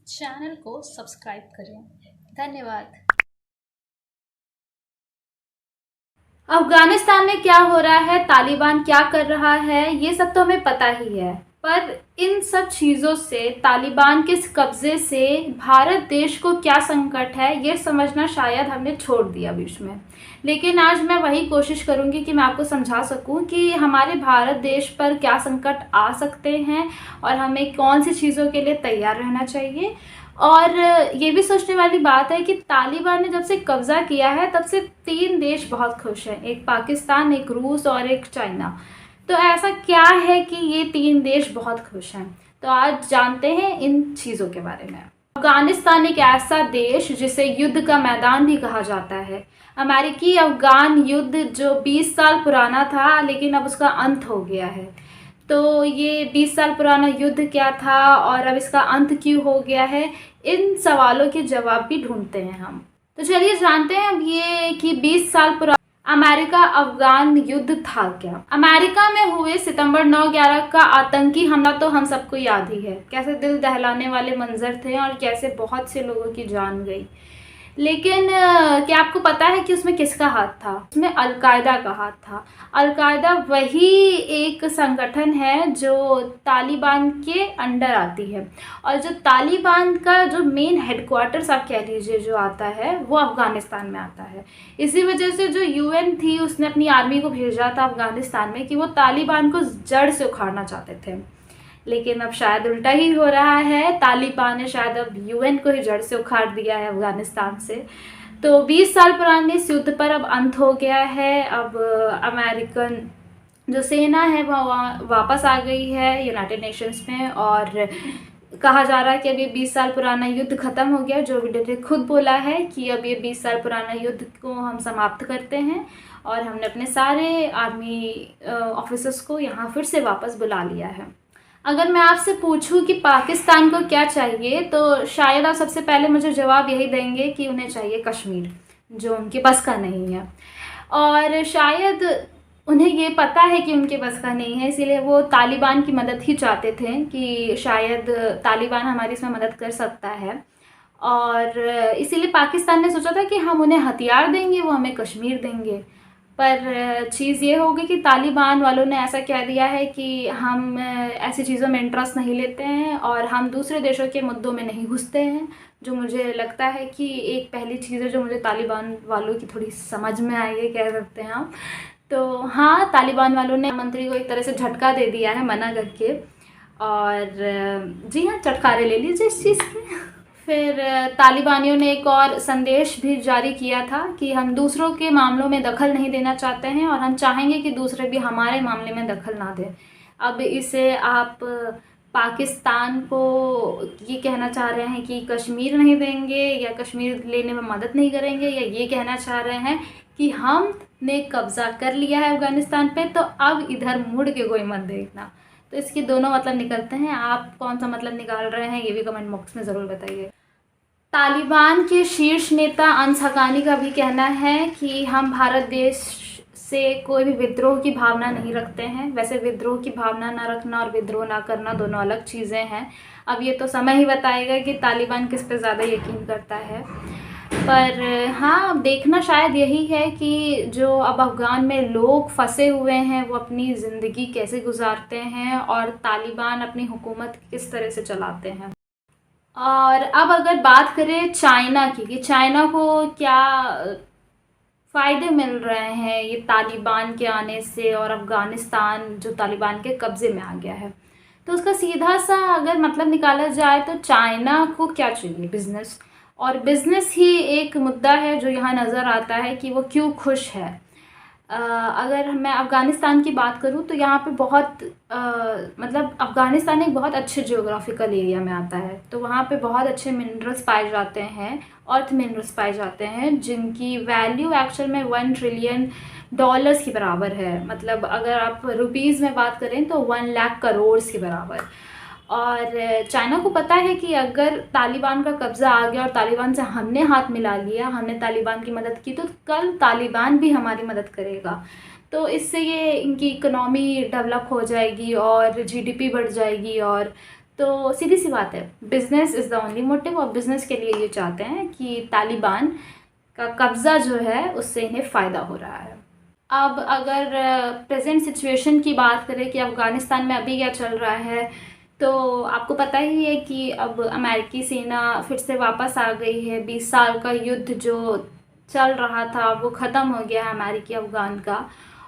Channel को subscribe करें। धन्यवाद। अफगानिस्तान में क्या हो रहा है, तालिबान क्या कर रहा है, ये सब तो हमें पता ही है। पर इन सब चीज़ों से, तालिबान के इस कब्ज़े से भारत देश को क्या संकट है, ये समझना शायद हमने छोड़ दिया बीच में। लेकिन आज मैं वही कोशिश करूँगी कि मैं आपको समझा सकूँ कि हमारे भारत देश पर क्या संकट आ सकते हैं और हमें कौन सी चीज़ों के लिए तैयार रहना चाहिए। और ये भी सोचने वाली बात है कि तालिबान ने जब से कब्ज़ा किया है तब से 3 देश बहुत खुश हैं, एक पाकिस्तान, एक रूस और एक चाइना। तो ऐसा क्या है कि ये 3 देश बहुत खुश हैं? तो आज जानते हैं इन चीज़ों के बारे में। अफगानिस्तान एक ऐसा देश जिसे युद्ध का मैदान भी कहा जाता है। अमेरिकी अफगान युद्ध जो 20 साल पुराना था, लेकिन अब उसका अंत हो गया है। तो ये 20 साल पुराना युद्ध क्या था और अब इसका अंत क्यों हो गया है, इन सवालों के जवाब भी ढूंढते हैं हम। तो चलिए जानते हैं अब ये कि 20 साल पुराना अमेरिका अफगान युद्ध था क्या। अमेरिका में हुए सितंबर 9/11 का आतंकी हमला तो हम सबको याद ही है। कैसे दिल दहलाने वाले मंजर थे और कैसे बहुत से लोगों की जान गई। लेकिन क्या आपको पता है कि उसमें किसका हाथ था? उसमें अलकायदा का हाथ था। अलकायदा वही एक संगठन है जो तालिबान के अंडर आती है, और जो तालिबान का जो मेन हेडक्वार्टर्स आप कह लीजिए जो आता है, वो अफ़गानिस्तान में आता है। इसी वजह से जो यूएन थी उसने अपनी आर्मी को भेजा था अफ़गानिस्तान में कि वो तालिबान को जड़ से उखाड़ना चाहते थे। लेकिन अब शायद उल्टा ही हो रहा है, तालिबान ने शायद अब यूएन को ही जड़ से उखाड़ दिया है अफगानिस्तान से। तो 20 साल पुराने इस युद्ध पर अब अंत हो गया है। अब अमेरिकन जो सेना है वह वापस आ गई है यूनाइटेड नेशंस में, और कहा जा रहा है कि अब ये 20 साल पुराना युद्ध ख़त्म हो गया। जो लीडर ने खुद बोला है कि अब ये 20 साल पुराना युद्ध को हम समाप्त करते हैं, और हमने अपने सारे आर्मी ऑफिसर्स को यहाँ फिर से वापस बुला लिया है। अगर मैं आपसे पूछूं कि पाकिस्तान को क्या चाहिए, तो शायद आप सबसे पहले मुझे जवाब यही देंगे कि उन्हें चाहिए कश्मीर, जो उनके बस का नहीं है। और शायद उन्हें ये पता है कि उनके बस का नहीं है, इसीलिए वो तालिबान की मदद ही चाहते थे कि शायद तालिबान हमारी इसमें मदद कर सकता है। और इसीलिए पाकिस्तान ने सोचा था कि हम उन्हें हथियार देंगे, वो हमें कश्मीर देंगे। पर चीज़ ये हो गई कि तालिबान वालों ने ऐसा कह दिया है कि हम ऐसी चीज़ों में इंटरेस्ट नहीं लेते हैं और हम दूसरे देशों के मुद्दों में नहीं घुसते हैं। जो मुझे लगता है कि एक पहली चीज़ है जो मुझे तालिबान वालों की थोड़ी समझ में आई है, कह सकते हैं हम। तो हाँ, तालिबान वालों ने मंत्री को एक तरह से झटका दे दिया है मना करके। और जी हाँ, चटखारे ले लीजिए इस चीज़ के। फिर तालिबानियों ने एक और संदेश भी जारी किया था कि हम दूसरों के मामलों में दखल नहीं देना चाहते हैं और हम चाहेंगे कि दूसरे भी हमारे मामले में दखल ना दें। अब इसे आप पाकिस्तान को ये कहना चाह रहे हैं कि कश्मीर नहीं देंगे या कश्मीर लेने में मदद नहीं करेंगे, या ये कहना चाह रहे हैं कि हमने कब्ज़ा कर लिया है अफ़गानिस्तान पे, तो अब इधर मुड़ के कोई मत देखना। तो इसके दोनों मतलब निकलते हैं। आप कौन सा मतलब निकाल रहे हैं ये भी कमेंट बॉक्स में ज़रूर बताइए। तालिबान के शीर्ष नेता अनस हक्कानी का भी कहना है कि हम भारत देश से कोई भी विद्रोह की भावना नहीं रखते हैं। वैसे विद्रोह की भावना ना रखना और विद्रोह ना करना दोनों अलग चीज़ें हैं। अब ये तो समय ही बताएगा कि तालिबान किस पे ज़्यादा यकीन करता है। पर हाँ, अब देखना शायद यही है कि जो अब अफ़गान में लोग फंसे हुए हैं वो अपनी ज़िंदगी कैसे गुजारते हैं और तालिबान अपनी हुकूमत किस तरह से चलाते हैं। और अब अगर बात करें चाइना की कि चाइना को क्या फ़ायदे मिल रहे हैं ये तालिबान के आने से, और अफ़गानिस्तान जो तालिबान के कब्ज़े में आ गया है, तो उसका सीधा सा अगर मतलब निकाला जाए तो चाइना को क्या चाहिए? बिज़नेस। और बिज़नेस ही एक मुद्दा है जो यहाँ नज़र आता है कि वो क्यों खुश है। अगर मैं अफ़गानिस्तान की बात करूँ तो यहाँ पे बहुत मतलब अफ़गानिस्तान एक बहुत अच्छे जियोग्राफिकल एरिया में आता है, तो वहाँ पे बहुत अच्छे मिनरल्स पाए जाते हैं, अर्थ मिनरल्स पाए जाते हैं, जिनकी वैल्यू एक्चुअल में $1 ट्रिलियन के बराबर है। मतलब अगर आप रुपीज़ में बात करें तो 1 लाख करोड़ के बराबर। और चाइना को पता है कि अगर तालिबान का कब्ज़ा आ गया और तालिबान से हमने हाथ मिला लिया, हमने तालिबान की मदद की, तो कल तालिबान भी हमारी मदद करेगा। तो इससे ये इनकी इकोनॉमी डेवलप हो जाएगी और जीडीपी बढ़ जाएगी, और तो सीधी सी बात है, business is the only motive, और बिज़नेस के लिए ये चाहते हैं कि तालिबान का कब्ज़ा जो है उससे इन्हें फ़ायदा हो रहा है। अब अगर प्रेजेंट सिचुएशन की बात करें कि अफ़गानिस्तान में अभी क्या चल रहा है, तो आपको पता ही है कि अब अमेरिकी सेना फिर से वापस आ गई है। 20 साल का युद्ध जो चल रहा था वो ख़त्म हो गया है अमेरिकी अफ़गान का,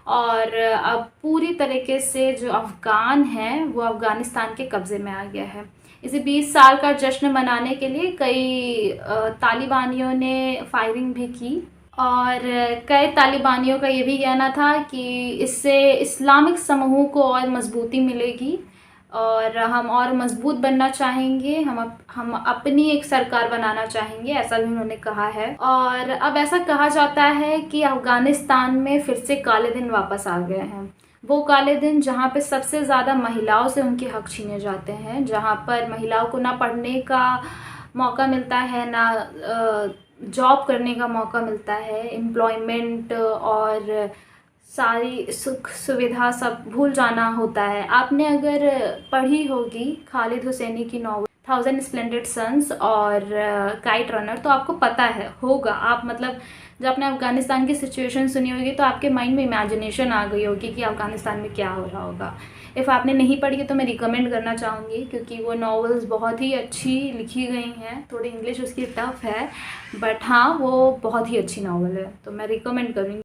और अब पूरी तरीके से जो अफ़गान है वो अफ़गानिस्तान के कब्ज़े में आ गया है। इसे 20 साल का जश्न मनाने के लिए कई तालिबानियों ने फायरिंग भी की, और कई तालिबानियों का ये भी कहना था कि इससे इस्लामिक समूह को और मजबूती मिलेगी और हम और मजबूत बनना चाहेंगे, हम अपनी एक सरकार बनाना चाहेंगे, ऐसा भी उन्होंने कहा है। और अब ऐसा कहा जाता है कि अफ़गानिस्तान में फिर से काले दिन वापस आ गए हैं। वो काले दिन जहाँ पे सबसे ज़्यादा महिलाओं से उनके हक छीने जाते हैं, जहाँ पर महिलाओं को ना पढ़ने का मौका मिलता है, ना जॉब करने का मौका मिलता है, एम्प्लॉयमेंट और सारी सुख सुविधा सब भूल जाना होता है। आपने अगर पढ़ी होगी खालिद हुसैनी की नॉवल 1000 स्प्लेंडेड सन्स और काइट रनर, तो आपको पता है होगा, आप मतलब जब आपने अफ़गानिस्तान की सिचुएशन सुनी होगी तो आपके माइंड में इमेजिनेशन आ गई होगी कि अफ़गानिस्तान में क्या हो रहा होगा। इफ़ आपने नहीं पढ़ी है तो मैं रिकमेंड करना चाहूँगी, क्योंकि वो नॉवेल्स बहुत ही अच्छी लिखी गई हैं। थोड़ी इंग्लिश उसकी टफ़ है, बट हाँ वो बहुत ही अच्छी नॉवल है, तो मैं रिकमेंड करूँगी।